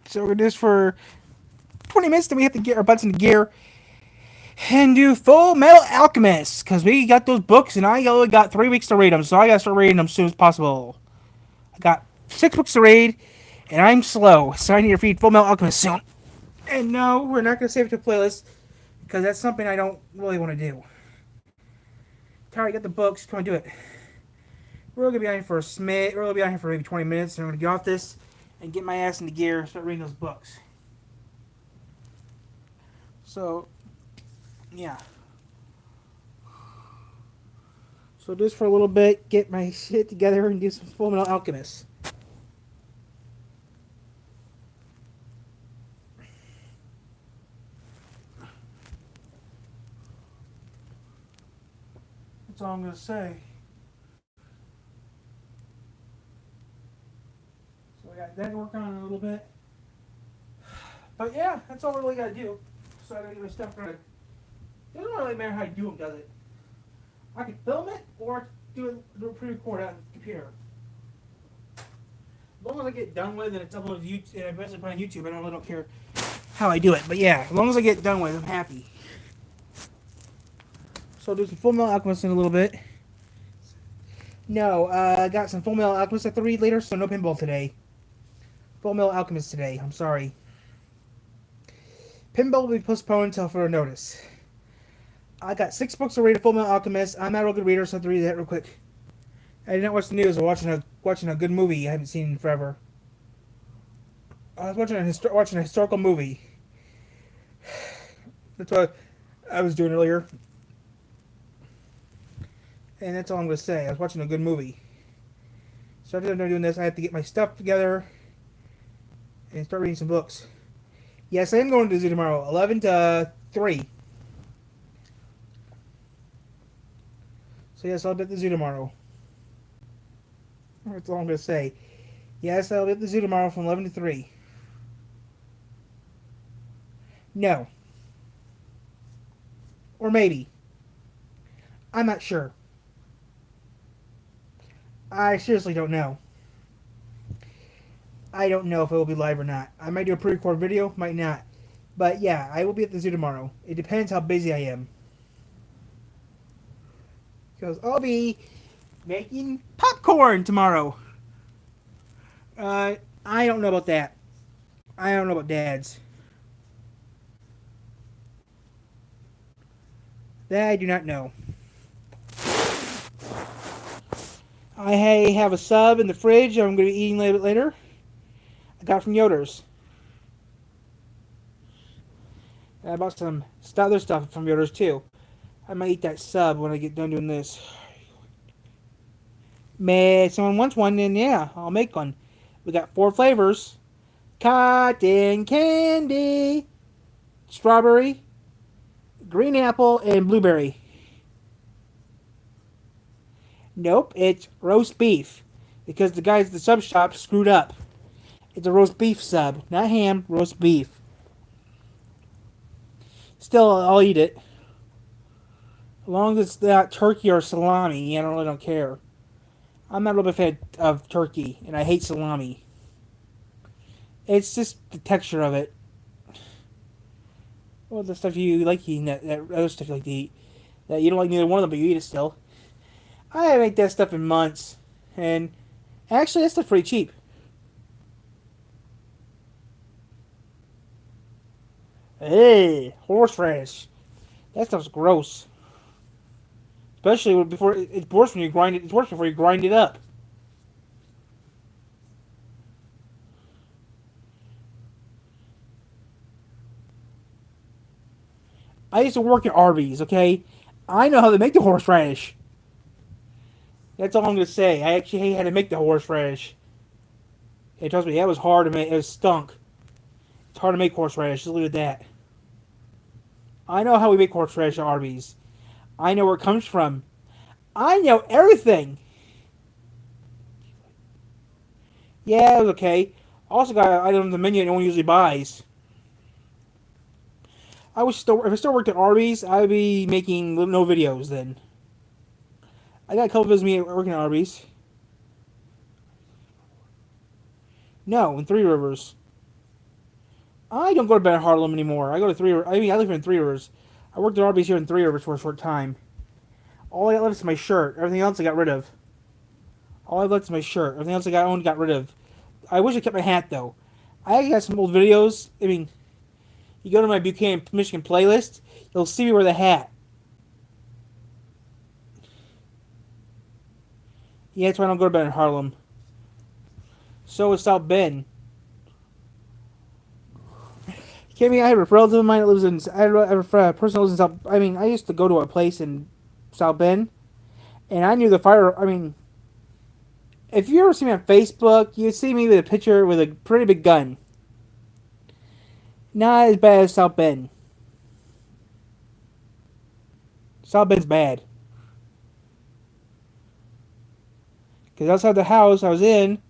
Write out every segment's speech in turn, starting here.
So we're going to do this for 20 minutes, then we have to get our butts into gear and do Full Metal Alchemist, because we got those books, and I only got 3 weeks to read them, so I got to start reading them as soon as possible. I got 6 books to read, and I'm slow, so I need to read Full Metal Alchemist soon. And no, we're not going to save it to a playlist, because that's something I don't really want to do. Tired, get the books, come and do it. We're going to be on here for a smidge, we're going to be on here for maybe 20 minutes, and I'm going to get off this and get my ass into gear and start reading those books. So, yeah. So just for a little bit, get my shit together and do some Full Metal Alchemist. That's all I'm going to say. So I got that to work on a little bit. But yeah, that's all I really got to do. So I got to get my stuff ready. It doesn't really matter how you do them, does it? I can film it or do a pre-record on the computer. As long as I get done with it and it's uploaded to YouTube, and I basically put on YouTube, I really don't care how I do it. But yeah, as long as I get done with it, I'm happy. So I'll do some Full Metal Alchemist in a little bit. No, I got some Full Metal Alchemist I have to read later, so no pinball today. Full Metal Alchemist today, I'm sorry. Pinball will be postponed until further notice. I got 6 books to read of Full Metal Alchemist. I'm not a real good reader, so I have to read that real quick. I did not watch the news. I was watching a good movie I haven't seen in forever. I was watching a historical movie. That's what I was doing earlier. And that's all I'm going to say. I was watching a good movie. So after I'm doing this, I have to get my stuff together and start reading some books. Yes, I am going to the zoo tomorrow, 11 to 3. So yes, I'll be at the zoo tomorrow. That's all I'm going to say. Yes, I'll be at the zoo tomorrow from 11 to 3. No. Or maybe. I'm not sure. I seriously don't know. I don't know if it will be live or not. I might do a pre-record video, might not. But yeah, I will be at the zoo tomorrow. It depends how busy I am. Because I'll be making popcorn tomorrow. I don't know about that. I don't know about dads. That I do not know. I have a sub in the fridge I'm going to be eating a little bit later. I got from Yoder's. And I bought some other stuff from Yoder's too. I might eat that sub when I get done doing this. If someone wants one, then yeah, I'll make one. We got 4 flavors. Cotton candy, strawberry, green apple, and blueberry. Nope, it's roast beef. Because the guys at the sub shop screwed up. It's a roast beef sub. Not ham, roast beef. Still, I'll eat it. As long as it's not turkey or salami, I really don't care. I'm not a real big fan of turkey, and I hate salami. It's just the texture of it. Well, the stuff you like eating, that other stuff you like to eat. That you don't like neither one of them, but you eat it still. I haven't made that stuff in months. And actually, that stuff's pretty cheap. Hey, horseradish. That stuff's gross. Especially before it's worse when you grind it. It's worse before you grind it up. I used to work at Arby's. Okay, I know how to make the horseradish. That's all I'm gonna say. I actually had to make the horseradish. Hey, trust me, that was hard to make. It was stunk. It's hard to make horseradish. Just leave it at that. I know how we make horseradish at Arby's. I know where it comes from. I know everything. Yeah, it was okay. Also got an item on the menu that no one usually buys. If I still worked at Arby's, I would be making no videos then. I got a couple of videos of me working at Arby's. No, in Three Rivers. I don't go to bed in Harlem anymore. I go to Three Rivers. I mean, I live here in Three Rivers. I worked at Arby's here in Three Rivers for a short time. All I got left is my shirt. Everything else I got rid of. All I left is my shirt. Everything else I got rid of. I wish I kept my hat though. I got some old videos. I mean, you go to my Buchanan, Michigan playlist, you'll see me wear the hat. Yeah, that's why I don't go to bed in Harlem. So is South Bend. Kidding me? I have a relative of mine that lives in. I have a person that lives in South. I mean, I used to go to a place in South Bend, and I knew the fire. I mean, if you ever see me on Facebook, you see me with a picture with a pretty big gun. Not as bad as South Bend. South Bend's bad. Because outside the house I was in,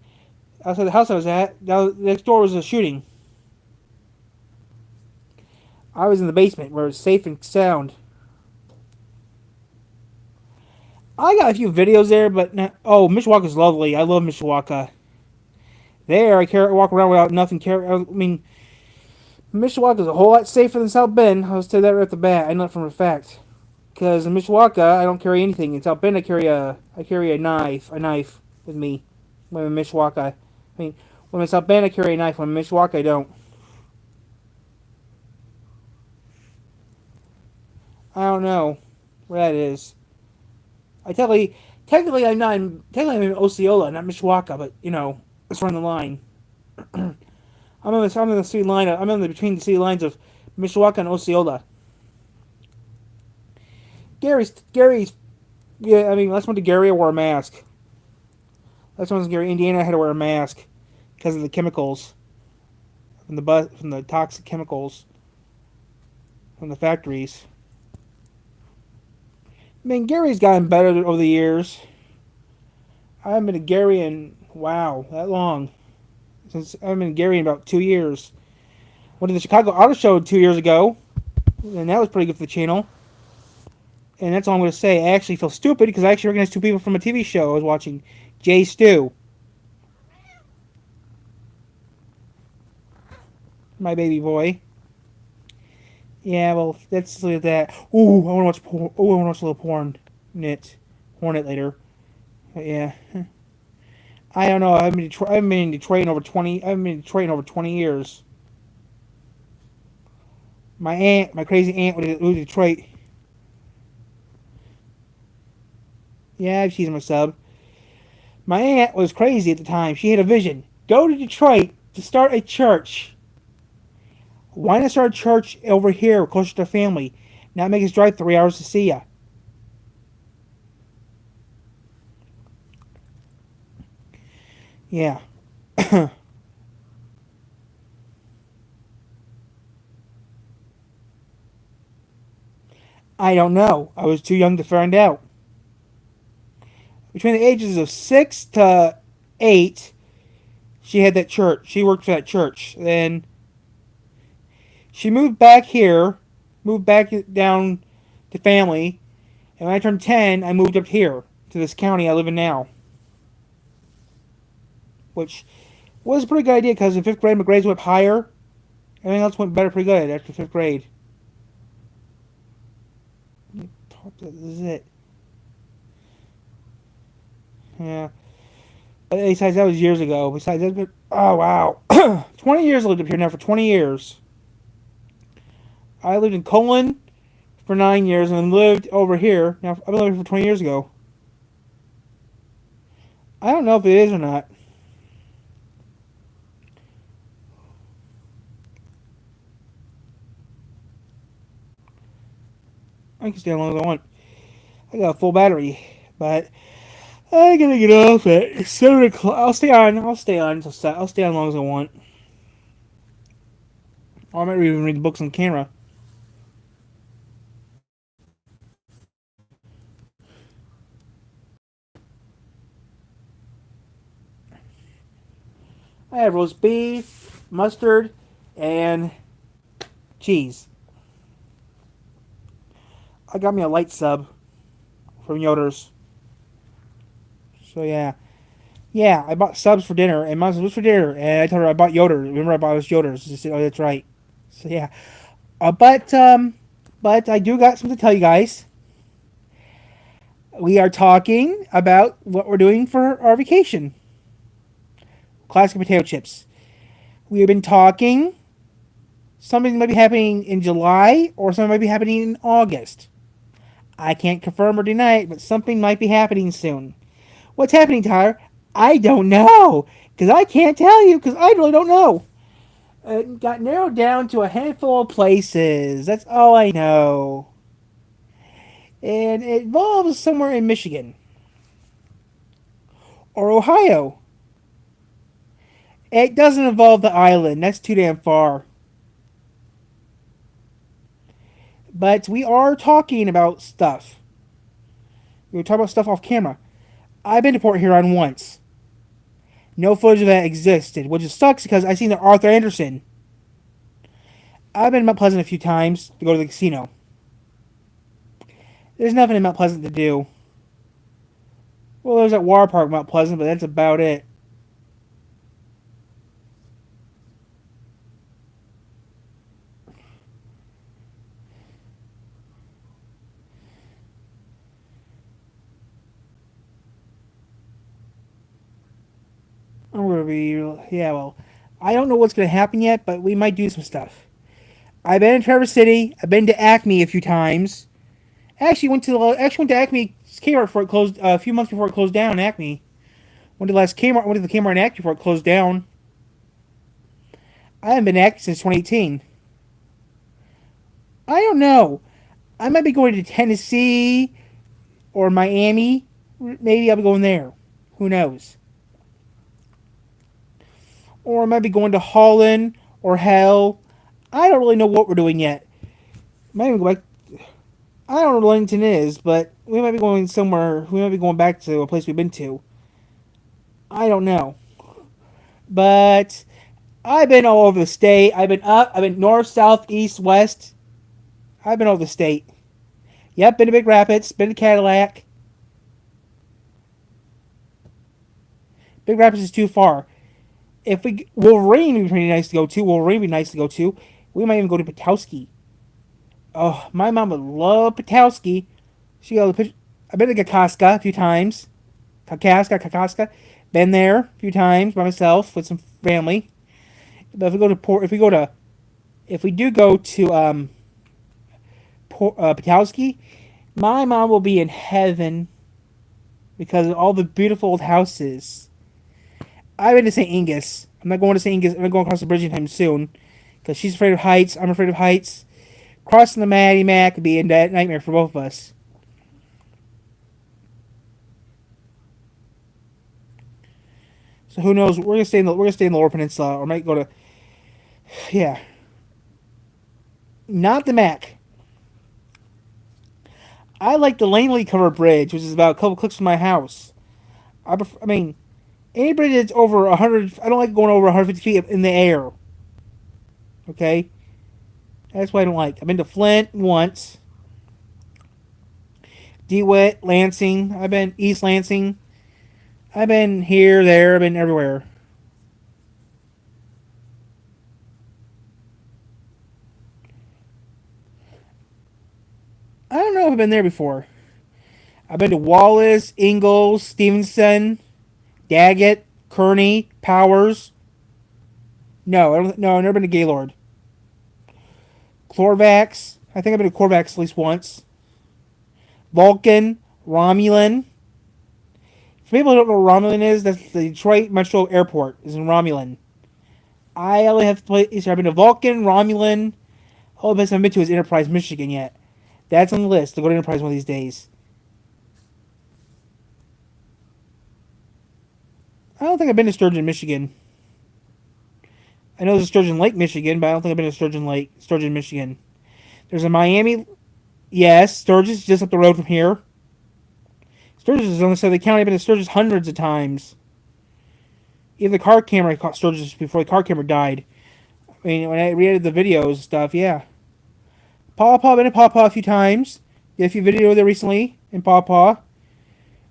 outside the house I was at, next door was a shooting. I was in the basement where it was safe and sound. I got a few videos there, but oh, Mishawaka's lovely. I love Mishawaka. There, I walk around without nothing. I mean, Mishawaka's a whole lot safer than South Bend. I'll tell you that right off the bat. I know that from a fact. Because in Mishawaka, I don't carry anything. In South Bend, I carry a knife with me. When I'm in Mishawaka, I mean, when I'm in South Bend, I carry a knife. When I'm in Mishawaka, I don't. I don't know where that is. Technically, I'm in Osceola, not Mishawaka, but you know, it's on the line. I'm in the city line. I'm in between the city lines of Mishawaka and Osceola. Gary's. Yeah, I mean, last one to Gary, I wore a mask. Last one was Gary, Indiana. I had to wear a mask because of the chemicals from the toxic chemicals from the factories. I mean, Gary's gotten better over the years. I haven't been to Gary in, wow, that long. Since I've been to Gary in about 2 years. Went to the Chicago Auto Show 2 years ago, and that was pretty good for the channel. And that's all I'm going to say. I actually feel stupid because I actually recognized two people from a TV show I was watching. Jay Stu. My baby boy. Yeah, well, let's look at that. Ooh, I want to watch porn. Ooh, I want to watch a little porn. Hornet later. But yeah. I don't know. I haven't been in Detroit in over 20 years. My crazy aunt, moved to Detroit. Yeah, she's my sub. My aunt was crazy at the time. She had a vision. Go to Detroit to start a church. Why not start a church over here, closer to family? Not make us drive 3 hours to see ya. Yeah. I don't know. I was too young to find out. Between the ages of 6 to 8, she had that church. She worked for that church. Then she moved back here, moved back down to family. And when I turned 10, I moved up here to this county I live in now. Which was a pretty good idea because in 5th grade, my grades went higher. Everything else went better pretty good after 5th grade. This is it. Yeah. But besides, that was years ago. Besides, oh wow. 20 years I lived up here now for 20 years. I lived in Colon for 9 years and lived over here. Now, I've been living here for 20 years ago. I don't know if it is or not. I can stay as long as I want. I got a full battery, but I gotta get off at 7 o'clock. I'll stay on. I'll stay on as long as I want. Or I might even read the books on camera. I have roast beef, mustard, and cheese. I got me a light sub from Yoder's. So yeah. Yeah, I bought subs for dinner, and Mom said, "What's for dinner?" And I told her I bought Yoder. Remember, I bought Yoder's. She said, "Oh, that's right." So yeah, uh, but um, but I do got something to tell you guys. We are talking about what we're doing for our vacation. Classic potato chips. We have been talking. Something might be happening in July, or something might be happening in August. I can't confirm or deny it, but something might be happening soon. What's happening, Tyler? I don't know, because I can't tell you, because I really don't know. It got narrowed down to a handful of places. That's all I know. And it involves somewhere in Michigan or Ohio. It doesn't involve the island. That's too damn far. But we are talking about stuff. We were talking about stuff off camera. I've been to Port Huron once. No footage of that existed, which sucks because I seen the Arthur Anderson. I've been to Mount Pleasant a few times to go to the casino. There's nothing in Mount Pleasant to do. Well, there's that water park Mount Pleasant, but that's about it. I'm gonna be yeah. Well, I don't know what's gonna happen yet, but we might do some stuff. I've been in Traverse City. I've been to Acme a few times. Actually went to Acme Kmart before it closed a few months before it closed down. Acme went to the last Kmart. Went to the Kmart in Acme before it closed down. I haven't been to Acme since 2018. I don't know. I might be going to Tennessee or Miami. Maybe I'll be going there. Who knows? Or I might be going to Holland or Hell. I don't really know what we're doing yet. Might even go back. I don't know where Lennington is, but we might be going somewhere. We might be going back to a place we've been to. I don't know. But I've been all over the state. I've been up. I've been north, south, east, west. I've been all over the state. Yep, been to Big Rapids. Been to Cadillac. Big Rapids is too far. If we Wolverine would be pretty nice to go to. Wolverine would be nice to go to. We might even go to Petoskey. Oh, my mom would love Petoskey. She got the I've been to Kakaska a few times. Kakaska. Been there a few times by myself with some family. But if we do go to Petoskey, my mom will be in heaven because of all the beautiful old houses. I've been to St. Angus. I'm not going to St. Angus. I'm not going across the bridge anytime soon because she's afraid of heights. I'm afraid of heights. Crossing the Maddie Mac could be a nightmare for both of us. So who knows? We're gonna stay in the Lower Peninsula, or might go to yeah, not the Mac. I like the Langley Covered Bridge, which is about a couple clicks from my house. I mean, any bridge that's over 100. I don't like going over 150 feet in the air. Okay, that's what I don't like. I've been to Flint once. DeWitt, Lansing. I've been East Lansing. I've been here, there. I've been everywhere. I don't know if I've been there before. I've been to Wallace, Ingalls, Stevenson, Daggett, Kearney, Powers. No, I don't. No, I've never been to Gaylord. Clorvax. I think I've been to Corvax at least once. Vulcan, Romulan. For people who don't know what Romulan is, that's the Detroit Metro Airport. Is in Romulan. I only have to play. I've been to Vulcan, Romulan. All the best I've been to is Enterprise, Michigan yet. That's on the list to go to Enterprise one of these days. I don't think I've been to Sturgeon, Michigan. I know there's a Sturgeon Lake, Michigan, but I don't think I've been to Sturgeon, Michigan. There's a Miami. Yes, Sturgis is just up the road from here. Sturgis is on the side of the county. I've been to Sturgis hundreds of times. Even the car camera caught Sturgis before the car camera died. I mean, when I re-edited the videos and stuff, yeah. Paw Paw, been to Paw Paw a few times. Did a few videos there recently in Paw Paw.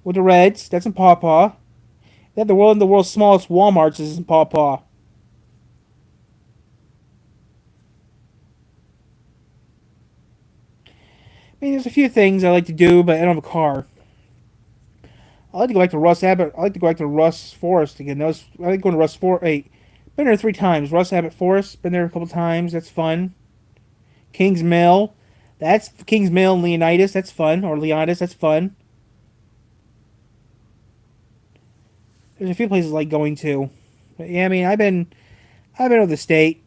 With the Reds, that's in Paw Paw. They have the world's smallest Walmarts is in Paw Paw. I mean, there's a few things I like to do, but I don't have a car. I like to go back to Russ Abbott. I like to go back to Russ Forest again. I like going to Russ Forest. Hey, been there 3 times. Russ Abbott Forest. Been there a couple times. That's fun. Kings Mill. That's Kings Mill and Leonidas. That's fun. Or Leonidas. That's fun. There's a few places I like going to. But yeah, I mean, I've been over the state.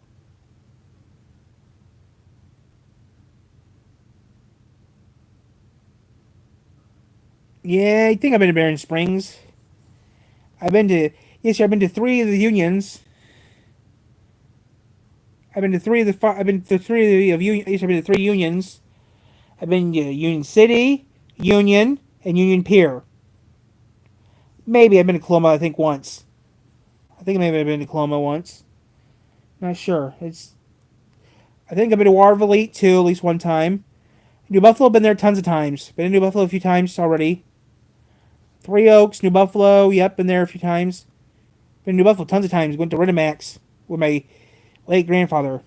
Yeah, I think I've been to Barron Springs. I've been to yes, I've been to 3 of the unions. I've been to 3 of union. Yes, I've been to 3 unions. I've been to Union City, Union, and Union Pier. Maybe I've been to Coloma. I think once. I think maybe I've been to Coloma once. Not sure. It's. I think I've been to Waterville Elite too, at least one time. New Buffalo, been there tons of times. Been to New Buffalo a few times already. Three Oaks, New Buffalo. Yep, been there a few times. Been to New Buffalo tons of times. Went to Riddimax with my late grandfather.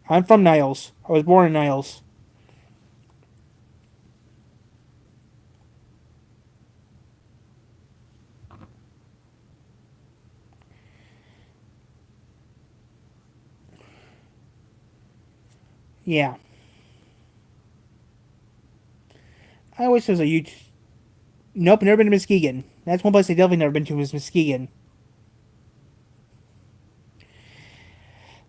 I'm from Niles. I was born in Niles. Yeah. I always was a huge. Nope, never been to Muskegon. That's one place I definitely never been to was Muskegon.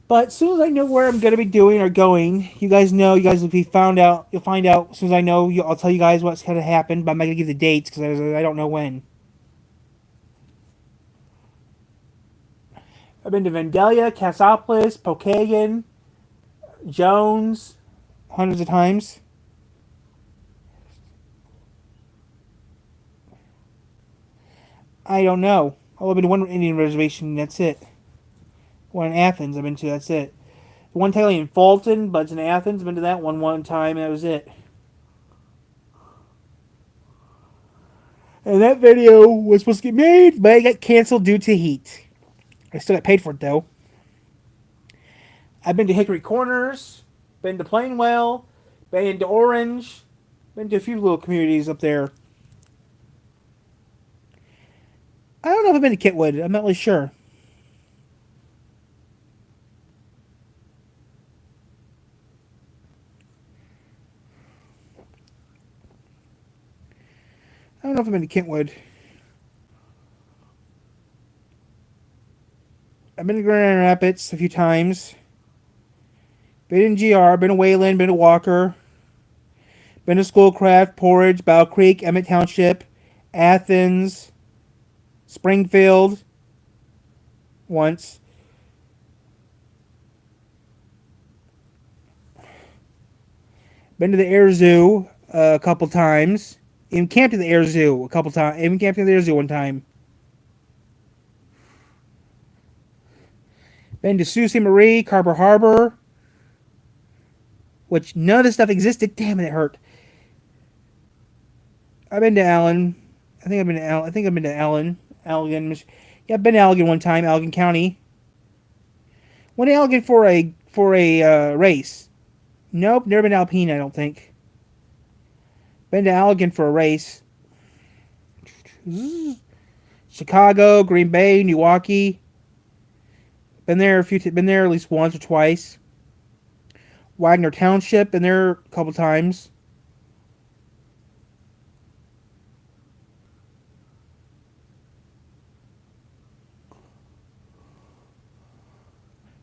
But as soon as I know where I'm gonna be doing or going, you guys know. You guys will be found out. You'll find out as soon as I know. I'll tell you guys what's gonna happen. But I'm not gonna give the dates because I don't know when. I've been to Vandalia, Cassopolis, Pokagon, Jones, hundreds of times. I don't know. I've been to one Indian reservation. And that's it. One in Athens. I've been to. That's it. The one technically in Fulton, but it's in Athens. I've been to that one time. And that was it. And that video was supposed to get made, but it got canceled due to heat. I still got paid for it though. I've been to Hickory Corners, been to Plainwell, been to Orange, been to a few little communities up there. I don't know if I've been to Kitwood. I'm not really sure. I don't know if I've been to Kentwood. I've been to Grand Rapids a few times. Been in GR, been to Wayland, been to Walker, been to Schoolcraft, Porridge, Bow Creek, Emmett Township, Athens, Springfield, once. Been to the Air Zoo a couple times. Even camped at the Air Zoo a couple times. Even camped at the Air Zoo one time. Been to Sault Ste. Marie, Carver Harbor, which none of this stuff existed. Damn it, it hurt. I've been to Allen. I think I've been to Allen. I think I've been to Allen. Allegan. Yeah, I've been to Allegan one time. Allegan County. Went to Allegan for a race. Nope, never been to Alpine. I don't think. Been to Allegan for a race. Chicago, Green Bay, Milwaukee. Been there a few. Been there at least once or twice. Wagner Township. Been there a couple times.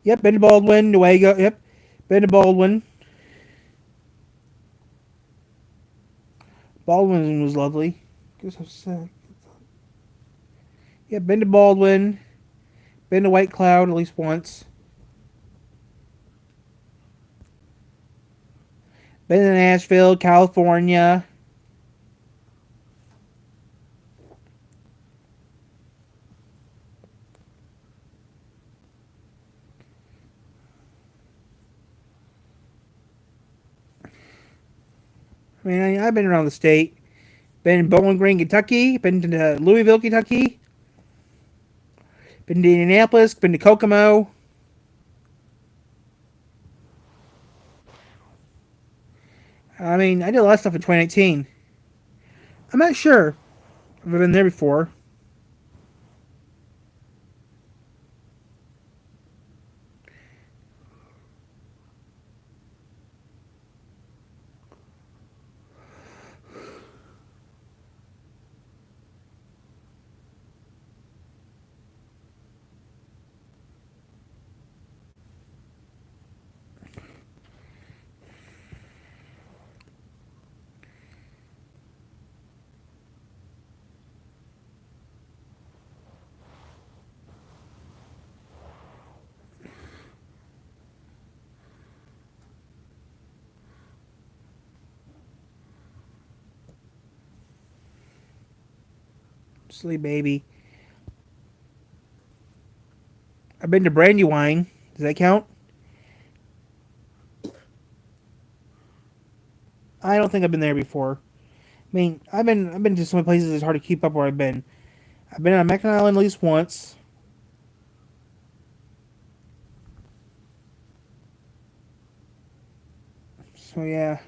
Yep, been to Baldwin, Newaygo. Yep, been to Baldwin. Baldwin was lovely. Yep, been to Baldwin. Been to White Cloud at least once. Been to Nashville, California. I mean, I've been around the state. Been in Bowling Green, Kentucky. Been to Louisville, Kentucky. Been to Indianapolis. Been to Kokomo. I mean, I did a lot of stuff in 2018. I'm not sure if I've been there before. Silly baby. I've been to Brandywine. Does that count? I don't think I've been there before. I mean, I've been to so many places it's hard to keep up where I've been. I've been on Mackinac Island at least once. So yeah.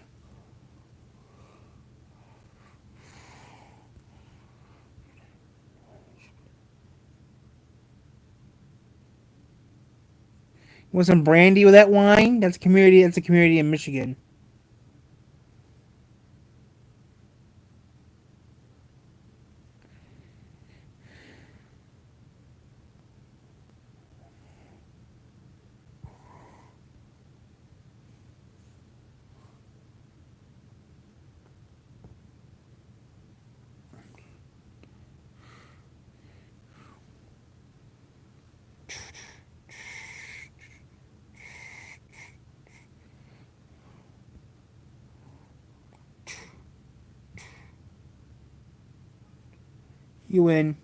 You want some brandy with that wine? That's a community. That's a community in Michigan. You win.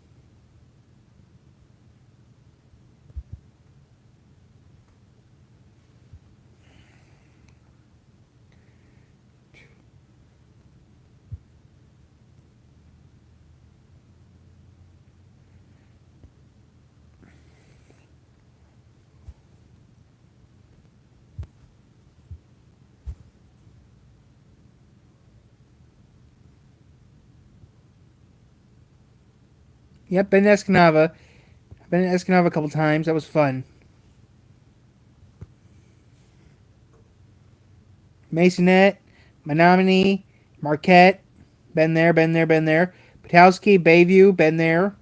Yep, been to Escanava. I've been to Escanava a couple times. That was fun. Masonette, Menominee, Marquette. Been there, been there, been there. Petoskey, Bayview. Been there.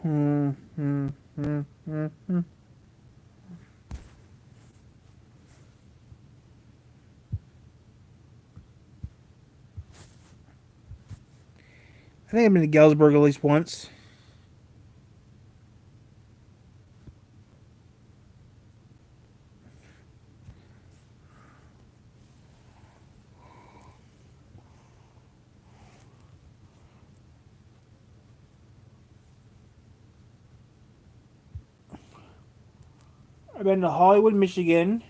Hmm, hmm, hmm, hmm, hmm. I think I've been to Galesburg at least once. I've been to Hollywood, Michigan.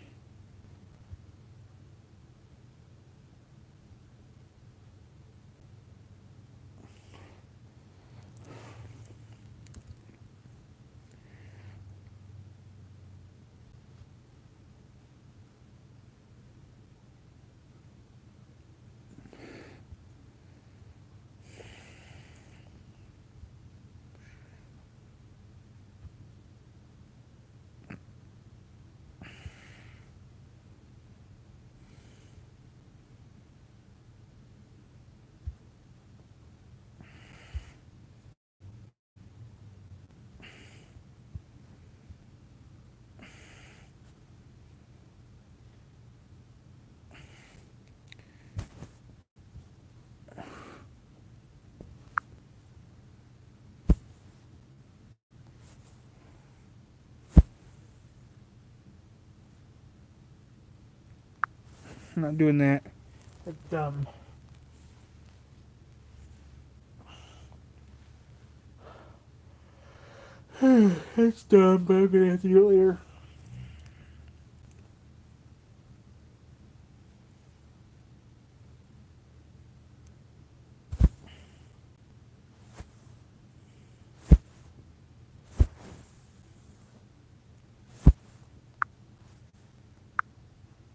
I'm not doing that. That's dumb. It's dumb, but I'm gonna have to do it later.